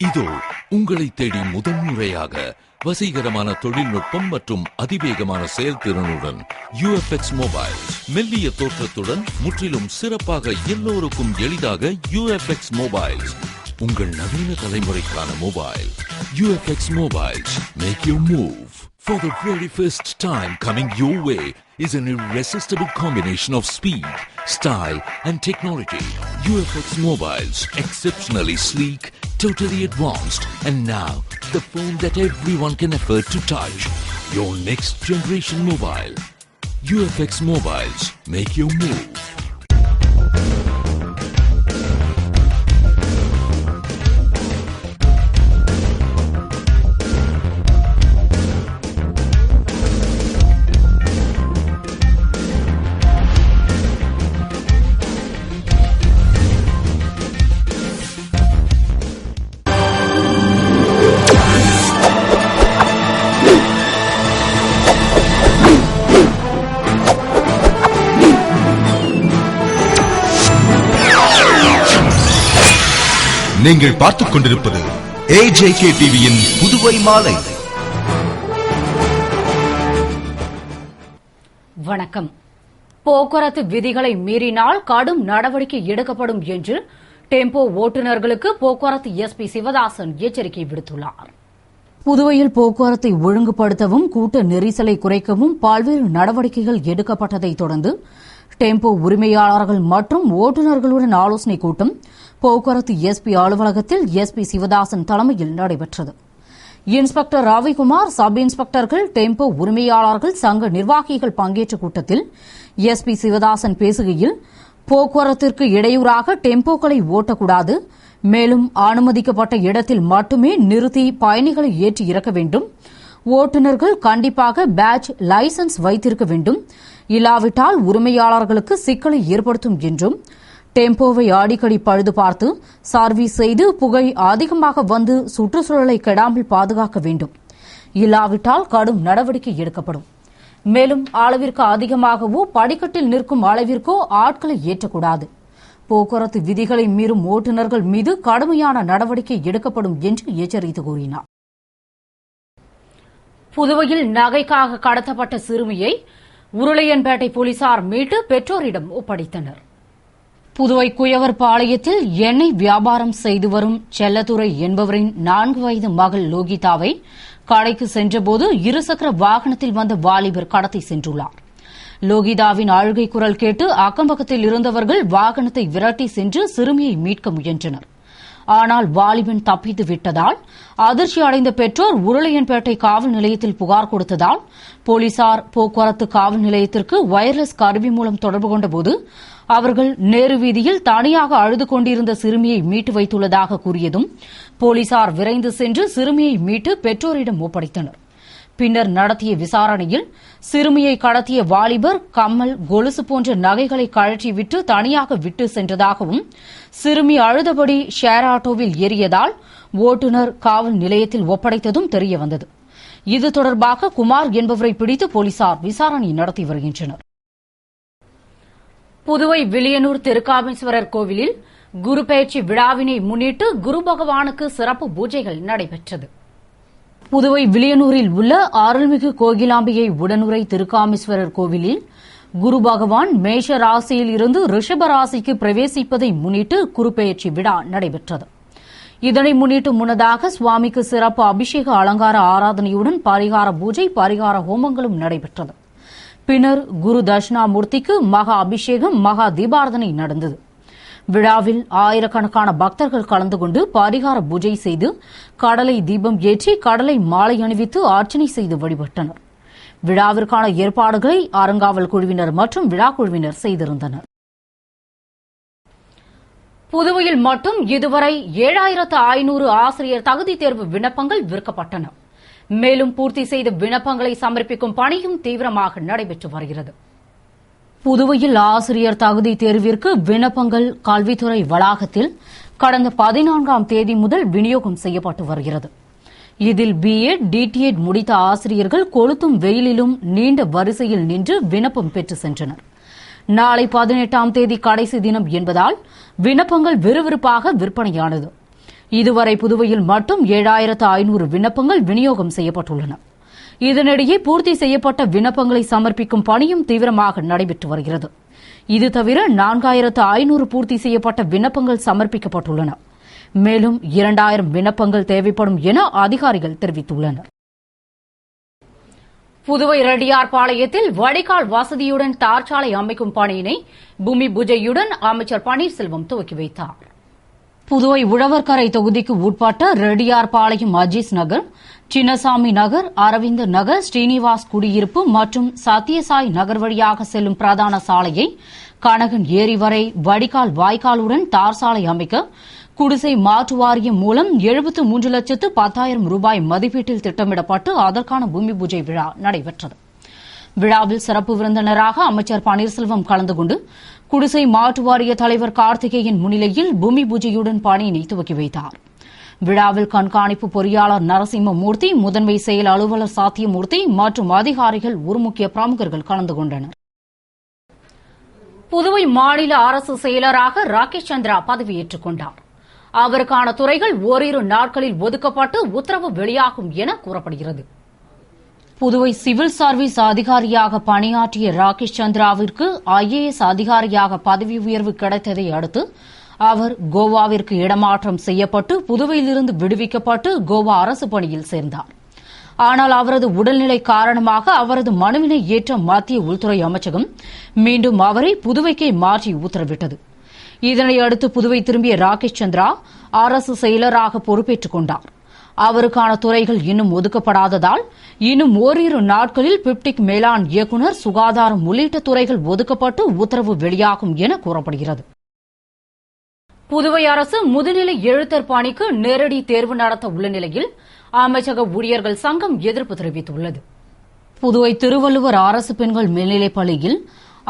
இதோ உங்களை தேடி முதன்முறையாக வசீகரமான தொழில்நுட்பம் மற்றும் அதிவேகமான செயல்திறனுடன் UFX மொபைல். மெல்லிய தோற்றத்துடன் முற்றிலும் சிறப்பாக எல்லோருக்கும் எளிதாக UFX மொபைல். உங்கள் நவீன தலைமுறைக்கான mobile. UFX Mobiles. Make your move. For the very first time coming your way is an irresistible combination of speed, style and technology. UFX Mobiles. Exceptionally sleek, totally advanced, and now the phone that everyone can afford to touch. Your next generation mobile. UFX Mobiles. Make your move. நீங்கள் பார்த்துக் கொண்டிருப்பது AJK டிவியின் புதுவை மாலை. வணக்கம். போக்குவரத்து விதிகளை மீறினால் கடும் நடவடிக்கை எடுக்கப்படும் என்று டெம்போ ஓட்டுநர்களுக்கு போக்குவரத்து SP சிவதாசன் எச்சரிக்கை விடுத்துள்ளார். புதுவையில் போக்குவரத்தை ஒழுங்குபடுத்தவும் கூட்ட நெரிசலை குறைக்கவும் பல்வேறு நடவடிக்கைகள் எடுக்கப்பட்டதை தொடர்ந்து டெம்போ உரிமையாளர்கள் மற்றும் ஓட்டுநர்களுடன் ஆலோசனைக் கூட்டம் போக்குவரத்து SP அலுவலகத்தில் SP சிவதாசன் தலைமையில் நடைபெற்றது. இன்ஸ்பெக்டர் ரவிக்குமார், சப் இன்ஸ்பெக்டர்கள், டெம்போ உரிமையாளர்கள் சங்க நிர்வாகிகள் பங்கேற்ற கூட்டத்தில் SP சிவதாசன் பேசுகையில், போக்குவரத்திற்கு இடையூறாக டெம்போக்களை ஓட்டக்கூடாது, மேலும் அனுமதிக்கப்பட்ட இடத்தில் மட்டுமே நிறுத்தி பயணிகளை ஏற்றி இறக்க வேண்டும், ஓட்டுநர்கள் கண்டிப்பாக பேட்ஜ் லைசன்ஸ் வைத்திருக்க வேண்டும், இல்லாவிட்டால் உரிமையாளர்களுக்கு சிக்கலை ஏற்படுத்தும் என்றும், டெம்போவை அடிக்கடி பழுது பார்த்து சர்வீஸ் செய்து புகை அதிகமாக வந்து சுற்றுச்சூழலை கெடாமல் பாதுகாக்க வேண்டும், இல்லாவிட்டால் கடும் நடவடிக்கை எடுக்கப்படும், மேலும் அளவிற்கு அதிகமாகவோ படிக்கட்டில் நிற்கும் அளவிற்கோ ஆட்களை ஏற்றக்கூடாது, போக்குவரத்து விதிகளை மீறும் ஓட்டுநர்கள் மீது கடுமையான நடவடிக்கை எடுக்கப்படும் என்று எச்சரித்து கூறினார். புதுவையில் நகைக்காக கடத்தப்பட்ட சிறுமியை உருளையன்பேட்டை போலீசார் மீட்டு பெற்றோரிடம் ஒப்படைத்தனர். புதுவை குயவர்பாளையத்தில் எண்ணெய் வியாபாரம் செய்து வரும் செல்லத்துறை என்பவரின் 4 வயது மகள் லோகிதாவை கடைக்கு சென்றபோது இருசக்கர வாகனத்தில் வந்த வாலிபர் கடத்தி சென்றுள்ளார். லோகிதாவின் அழுகை குரல் கேட்டு அக்கம்பக்கத்தில் இருந்தவர்கள் வாகனத்தை விரட்டி சென்று சிறுமியை மீட்க முயன்றனர். ஆனால் வாலிபன் தப்பித்து விட்டதால் அதிர்ச்சி அடைந்த பெற்றோர் உருளையன்பேட்டை காவல் நிலையத்தில் புகார் கொடுத்ததால் போலீசார் போக்குவரத்து காவல் நிலையத்திற்கு வயர்லெஸ் கருவி மூலம் தொடர்பு கொண்டபோது அவர்கள் நேரு வீதியில் தனியாக அழுது கொண்டிருந்த சிறுமியை மீட்டு வைத்துள்ளதாக கூறியதும் போலீசார் விரைந்து சென்று சிறுமியை மீட்டு பெற்றோரிடம் ஒப்படைத்தனர். பின்னர் நடத்திய விசாரணையில் சிறுமியை கடத்திய வாலிபர் கம்மல், கொலுசு போன்ற நகைகளை கழற்றிவிட்டு தனியாக விட்டு சென்றதாகவும், சிறுமி அழுதபடி ஷேர் ஆட்டோவில் ஏறியதால் ஓட்டுநர் காவல் நிலையத்தில் ஒப்படைத்ததும் தெரியவந்தது. இது தொடர்பாக குமார் என்பவரை பிடித்து போலீசார் விசாரணை நடத்தி வருகின்றனர். புதுவை வில்லியனூர் திருக்காமேஸ்வரர் கோவிலில் குரு பெயர்ச்சி விழாவினை முன்னிட்டு குரு பகவானுக்கு சிறப்பு பூஜைகள் நடைபெற்றது. புதுவை வில்லியனூரில் உள்ள அருள்மிகு கோகிலாம்பிகை உடனுரை திருக்காமேஸ்வரர் கோவிலில் குரு பகவான் மேஷ ராசியில் இருந்து ரிஷப ராசிக்கு பிரவேசிப்பதை முன்னிட்டு குருபெயர்ச்சி விழா நடைபெற்றது. இதனை முன்னிட்டு முன்னதாக சுவாமிக்கு சிறப்பு அபிஷேக அலங்கார ஆராதனையுடன் பரிகார பூஜை, பரிகார ஹோமங்களும் நடைபெற்றது. பின்னர் குரு தட்சிணாமூர்த்திக்கு மகா அபிஷேகம், மகா தீபாராதனை நடந்தது. விழாவில் ஆயிரக்கணக்கான பக்தர்கள் கலந்து கொண்டு பரிகார பூஜை செய்து கடலை தீபம் ஏற்றி கடலை மாலை அணிவித்து அர்ச்சனை செய்து வழிபட்டனர். விழாவிற்கான ஏற்பாடுகளை அறங்காவல் குழுவினர் மற்றும் விழா குழுவினர் செய்திருந்தனர். புதுவையில் மட்டும் இதுவரை 7500 ஆசிரியர் தகுதி தேர்வு விண்ணப்பங்கள் விற்கப்பட்டன. மேலும் பூர்த்தி செய்த விண்ணப்பங்களை சமர்ப்பிக்கும் பணியும் தீவிரமாக நடைபெற்று வருகிறது. புதுவையில் ஆசிரியர் தகுதி தேர்விற்கு விண்ணப்பங்கள் கல்வித்துறை வளாகத்தில் கடந்த 14ஆம் தேதி முதல் விநியோகம் செய்யப்பட்டு வருகிறது. இதில் BEd, DTEd முடித்த ஆசிரியர்கள் கொளுத்தும் வெயிலிலும் நீண்ட வரிசையில் நின்று விண்ணப்பம் பெற்று சென்றனர். நாளை 18ஆம் தேதி கடைசி தினம் என்பதால் விண்ணப்பங்கள் விறுவிறுப்பாக விற்பனையானது. இதுவரை புதுவையில் மட்டும் 7500 விண்ணப்பங்கள் விநியோகம் செய்யப்பட்டுள்ளன. இதனிடையே பூர்த்தி செய்யப்பட்ட விண்ணப்பங்களை சமர்ப்பிக்கும் பணியும் தீவிரமாக நடைபெற்று வருகிறது. இது தவிர 4500 பூர்த்தி செய்யப்பட்ட விண்ணப்பங்கள் சமர்ப்பிக்கப்பட்டுள்ளன. மேலும் 2000 விண்ணப்பங்கள் தேவைப்படும் என அதிகாரிகள் தெரிவித்துள்ளனர். புதுவை ரெட்டியார்பாளையத்தில் வடிகால் வசதியுடன் தார்ச்சாலை அமைக்கும் பணியினை பூமி பூஜையுடன் அமைச்சர் பன்னீர்செல்வம் துவக்கி வைத்தார். புதுவை உழவர்கரை தொகுதிக்கு உட்பட்ட ரெட்டியார்பாளையம் அஜீஸ் நகர், சின்னசாமி நகர், அரவிந்தர் நகர், ஸ்ரீனிவாஸ் குடியிருப்பு மற்றும் சத்யசாய் நகர் வழியாக செல்லும் பிரதான சாலையை கனகன் ஏரி வரை வடிகால் வாய்க்காலுடன் தார் சாலை அமைக்க குடிசை மாற்று வாரியம் மூலம் 73,10,000 ரூபாய் மதிப்பீட்டில் திட்டமிடப்பட்டு அதற்கான பூமி பூஜை விழா நடைபெற்றது. விழாவில் சிறப்பு விருந்தினராக அமைச்சர் பன்னீர்செல்வம் கலந்து கொண்டு குடிசை மாற்று வாரிய தலைவர் கார்த்திகேயன் முன்னிலையில் பூமி பூஜையுடன் பணியினை துவக்கி வைத்தார். விழாவில் கண்காணிப்பு பொறியாளர் நரசிம்மமூர்த்தி, முதன்மை செயல் அலுவலர் சாத்தியமூர்த்தி மற்றும் அதிகாரிகள், ஒரு முக்கிய பிரமுகர்கள் கலந்து கொண்டனர். புதுவை மாநில அரசு செயலராக ராகேஷ் சந்திரா பதவியேற்றுக் கொண்டார். அவருக்கான துறைகள் ஓரிரு நாட்களில் ஒதுக்கப்பட்டு உத்தரவு வெளியாகும் என கூறப்படுகிறது. புதுவை சிவில் சர்வீஸ் அதிகாரியாக பணியாற்றிய ராகேஷ் சந்திராவிற்கு IAS அதிகாரியாக பதவி உயர்வு கிடைத்ததை அடுத்து அவர் கோவாவிற்கு இடமாற்றம் செய்யப்பட்டு புதுவையிலிருந்து விடுவிக்கப்பட்டு கோவா அரசு பணியில் சேர்ந்தார். ஆனால் அவரது உடல்நிலை காரணமாக அவரது மனுவினை ஏற்ற மத்திய உள்துறை அமைச்சகம் மீண்டும் அவரை புதுவைக்கே மாற்றி உத்தரவிட்டது. இதனையடுத்து புதுவை திரும்பிய ராகேஷ் சந்திரா அரசு செயலராக பொறுப்பேற்றுக் கொண்டார். அவருக்கான துறைகள் இன்னும் ஒதுக்கப்படாததால் இன்னும் ஓரிரு நாட்களில் பிப்டிக் மேலாண் இயக்குநர், சுகாதாரம் உள்ளிட்ட துறைகள் ஒதுக்கப்பட்டு உத்தரவு வெளியாகும் என கூறப்படுகிறது. புதுவை அரசு முதுநிலை எழுத்தர் பணிக்கு நேரடி தேர்வு நடத்த உள்ள நிலையில் அமைச்சக ஊழியர்கள் சங்கம் எதிர்ப்பு தெரிவித்துள்ளது. புதுவை திருவள்ளுவர் அரசு பெண்கள் மேல்நிலைப் பள்ளியில்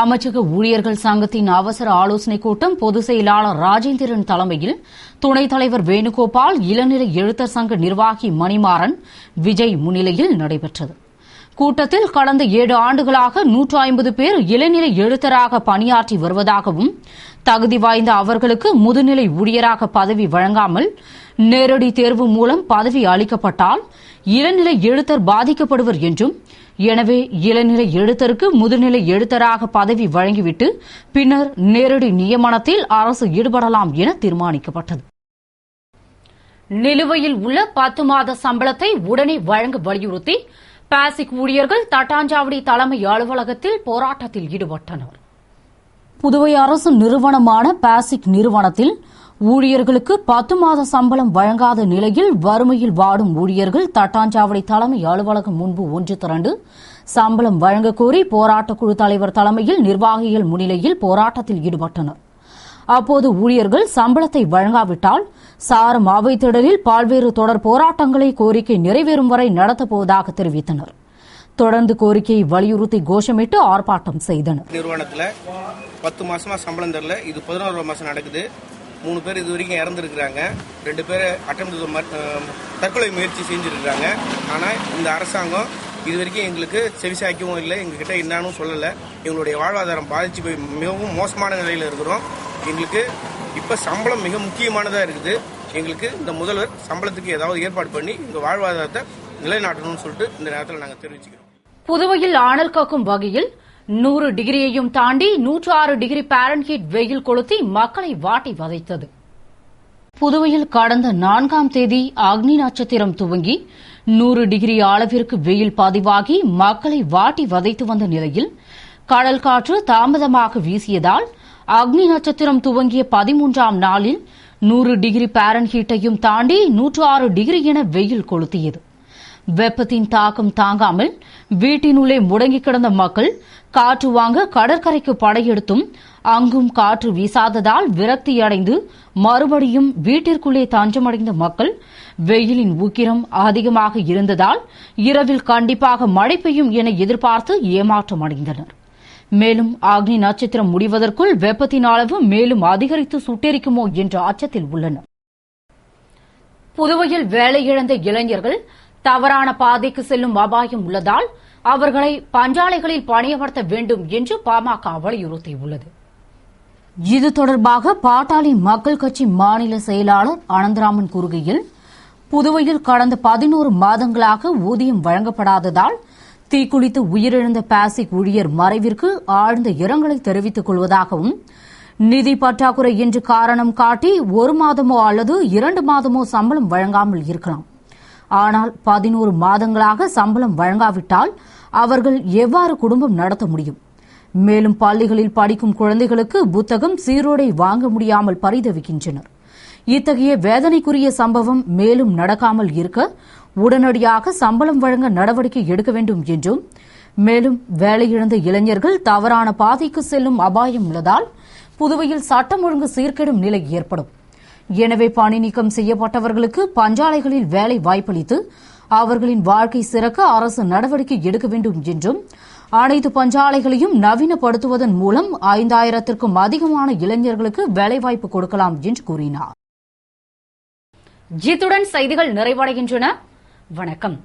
அமைச்சக ஊழியர்கள் சங்கத்தின் அவசர ஆலோசனைக் கூட்டம் பொதுச் செயலாளர் ராஜேந்திரன் தலைமையில் துணைத் தலைவர் வேணுகோபால், இளநிலை எழுத்தர் சங்க நிர்வாகி மணிமாறன், விஜய் முன்னிலையில் நடைபெற்றது. கூட்டத்தில் கடந்த 7 ஆண்டுகளாக 150 பேர் இளநிலை எழுத்தராக பணியாற்றி வருவதாகவும் தகுதி வாய்ந்த அவர்களுக்கு முதுநிலை ஊழியராக பதவி வழங்காமல் நேரடி தேர்வு மூலம் பதவி அளிக்கப்பட்டால் இளநிலை எழுத்தர் பாதிக்கப்படுவர் என்றும், எனவே இளநிலை எழுத்தருக்கு முதுநிலை எழுத்தராக பதவி வழங்கிவிட்டு பின்னர் நேரடி நியமனத்தில் அரசு ஈடுபடலாம் என தீர்மானிக்கப்பட்டது. நிலுவையில் உள்ள 10 மாத சம்பளத்தை உடனே வழங்க வலியுறுத்தி பாசிக் ஊழியர்கள் தட்டாஞ்சாவடி தலைமை அலுவலகத்தில் போராட்டத்தில் ஈடுபட்டனர். புதுவை அரசு நிறுவனமான பாசிக் நிறுவனத்தில் ஊழியர்களுக்கு 10 மாத சம்பளம் வழங்காத நிலையில் வறுமையில் வாடும் ஊழியர்கள் தட்டாஞ்சாவடி தலைமை அலுவலகம் முன்பு ஒன்று திரண்டு சம்பளம் வழங்கக் கோரி போராட்டக்குழு தலைவர் தலைமையில் நிர்வாகிகள் முன்னிலையில் போராட்டத்தில் ஈடுபட்டனர். அப்போது ஊழியர்கள் சம்பளத்தை வழங்காவிட்டால் சாரம் அவைத்திடலில் பல்வேறு தொடர் போராட்டங்களை கோரிக்கை நிறைவேறும் வரை நடத்தப்போவதாக தெரிவித்தனர். தொடர்ந்து கோரிக்கையை வலியுறுத்தி கோஷமிட்டு ஆர்ப்பாட்டம் செய்தனர். நிறுவனத்தில் 10 மாசமா சம்பளம் தரல. இது 11 மாசம் நடக்குது. 3 பேர் இது வரைக்கும் இறந்துருக்கிறாங்க. 2 பேர் தற்கொலை முயற்சி செஞ்சிருக்கிறாங்க. ஆனால் இந்த அரசாங்கம் இது வரைக்கும் எங்களுக்கு செவிசாய்க்கவும் இல்லை, எங்ககிட்ட என்னன்னு சொல்லலை. எங்களுடைய வாழ்வாதாரம் பாதிச்சு போய் மிகவும் மோசமான நிலையில் இருக்கிறோம். எங்களுக்கு இப்போ சம்பளம் மிக முக்கியமானதாக இருக்குது. எங்களுக்கு இந்த முதல்வர் சம்பளத்துக்கு ஏதாவது ஏற்பாடு பண்ணி எங்கள் வாழ்வாதாரத்தை நிலைநாட்டணும்னு சொல்லிட்டு இந்த நேரத்தில் நாங்கள் தெரிவிச்சுக்கிறோம். புதுவையில் அனல் காக்கும் வகையில் 100 டிகிரியையும் தாண்டி 106 டிகிரி பாரன்ஹீட் வெயில் கொளுத்தி மக்களை வாட்டி வதைத்தது. புதுவையில் கடந்த 4ஆம் தேதி அக்னி நட்சத்திரம் துவங்கி 100 டிகிரி அளவிற்கு வெயில் பதிவாகி மக்களை வாட்டி வதைத்து வந்த நிலையில் கடல் காற்று தாமதமாக வீசியதால் அக்னி நட்சத்திரம் துவங்கிய 13ஆம் நாளில் 100 டிகிரி பாரன்ஹீட்டையும் தாண்டி 106 டிகிரி என வெயில் கொளுத்தியது. வெப்பத்தின் தாக்கம் தாங்காமல் வீட்டினுள்ளே முடங்கி கிடந்த மக்கள் காற்று வாங்க கடற்கரைக்கு படையெடுத்தும் அங்கும் காற்று வீசாததால் விரக்தியடைந்து மறுபடியும் வீட்டிற்குள்ளே தஞ்சமடைந்த மக்கள் வெயிலின் உக்கிரம் அதிகமாக இருந்ததால் இரவில் கண்டிப்பாக மழை பெய்யும் என எதிர்பார்த்து ஏமாற்றம் அடைந்தனர். மேலும் அக்னி நட்சத்திரம் முடிவதற்குள் வெப்பத்தின் அளவு மேலும் அதிகரித்து சுட்டெரிக்குமோ என்ற அச்சத்தில் உள்ளனர். புதுவையில் வேலை இழந்த இளைஞர்கள் தவறான பாதைக்கு செல்லும் அபாயம் உள்ளதால் அவர்களை பஞ்சாலைகளில் பணியமர்த்த வேண்டும் என்று பாமக வலியுறுத்தியுள்ளது. இது தொடர்பாக பாட்டாளி மக்கள் கட்சி மாநில செயலாளர் அனந்தராமன் கூறுகையில், புதுவையில் கடந்த 11 மாதங்களாக ஊதியம் வழங்கப்படாததால் தீக்குளித்து உயிரிழந்த பாசிக் ஊழியர் மறைவிற்கு ஆழ்ந்த இரங்கலை தெரிவித்துக் கொள்வதாகவும், நிதி பற்றாக்குறை என்று காரணம் காட்டி 1 மாதமோ அல்லது 2 மாதமோ சம்பளம் வழங்காமல் இருக்கலாம். ஆனால் 11 மாதங்களாக சம்பளம் வழங்காவிட்டால் அவர்கள் எவ்வாறு குடும்பம் நடத்த முடியும்? மேலும் பள்ளிகளில் படிக்கும் குழந்தைகளுக்கு புத்தகம், சீருடை வாங்க முடியாமல் பரிதவிக்கின்றனர். இத்தகைய வேதனைக்குரிய சம்பவம் மேலும் நடக்காமல் இருக்க உடனடியாக சம்பளம் வழங்க நடவடிக்கை எடுக்க வேண்டும் என்றும், மேலும் வேலையிழந்த இளைஞர்கள் தவறான பாதைக்கு செல்லும் அபாயம் உள்ளதால் புதுவையில் சட்டம் ஒழுங்கு சீர்கெடும் நிலை ஏற்படும். எனவே பணி நீக்கம் செய்யப்பட்டவர்களுக்கு பஞ்சாலைகளில் வேலை வாய்ப்பளித்து அவர்களின் வாழ்க்கை சிறக்க அரசு நடவடிக்கை எடுக்க வேண்டும் என்றும், அனைத்து பஞ்சாலைகளையும் நவீனப்படுத்துவதன் மூலம் 5000த்திற்கும் அதிகமான இளைஞர்களுக்கு வேலைவாய்ப்பு கொடுக்கலாம் என்று கூறினார். இத்துடன் செய்திகள் நிறைவடைகின்றன. வணக்கம்.